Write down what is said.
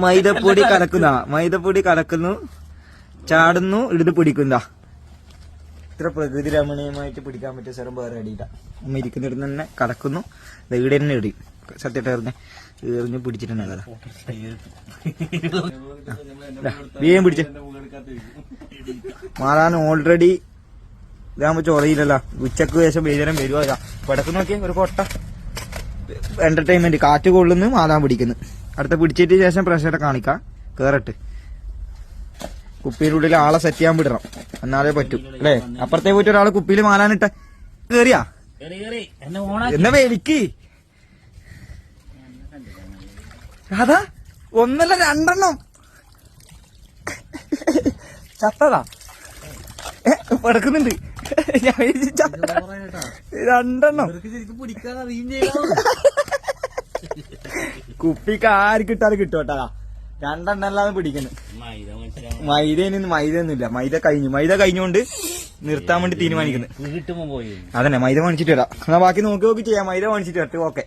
മൈദപ്പൊടി കലക്കുന്നു, ചാടുന്നു, ഇടുന്ന് പിടിക്കുന്ന. ഇത്ര പ്രകൃതി രമണീയമായിട്ട് പിടിക്കാൻ പറ്റിയ സ്ഥലം വേറെ അടിയില്ല. അമ്മ ഇരിക്കുന്നിടത്ത് തന്നെ കടക്കുന്നു, ഇവിടെ തന്നെ ഇടി. സത്യമായിട്ട് എറിഞ്ഞ് പിടിച്ചിട്ടുണ്ടല്ലോ. വീണ്ടും പിടിച്ച മാറാൻ ഓൾറെഡി ഇതാകുമ്പോ ചൊറയില്ലല്ലോ. ഉച്ചക്ക് ശേഷം വൈകുന്നേരം വരുവാ. പടക്ക് നോക്കിയ ഒരു കൊട്ട എന്റർടൈൻമെന്റ്. കാറ്റ് കൊള്ളുന്നു, മാലാൻ പിടിക്കുന്നു. അടുത്ത പിടിച്ചിട്ട് ശേഷം പ്രഷറെ കാണിക്കാം. കേറട്ട് കുപ്പിയുടെ ഉള്ളിൽ ആളെ സെറ്റ് ചെയ്യാൻ വിടണം, എന്നാലേ പറ്റൂ അല്ലേ. അപ്പുറത്തേ പോയിട്ട് ഒരാള് കുപ്പിയിൽ മാലാനിട്ട കേറിയാ എന്നാ വേലിക്ക്. അതാ ഒന്നല്ല രണ്ടെണ്ണം ചത്തതാ. പടക്കുന്നുണ്ട്. രണ്ടെണ്ണം കുപ്പിക്ക് ആർക്ക് ഇട്ടാലും കിട്ടും കേട്ടാ. രണ്ടെണ്ണം അല്ലാതെ പിടിക്കുന്നു. മൈദയൊന്നുമില്ല. മൈദ കഴിഞ്ഞുകൊണ്ട് നിർത്താൻ വേണ്ടി തീരുമാനിക്കുന്നു. അതന്നെ മൈദ മേടിച്ചിട്ട് വരാം. എന്നാ ബാക്കി നോക്കി ചെയ്യാം. മൈദ മേടിച്ചിട്ട് വരട്ടെ. ഓക്കെ.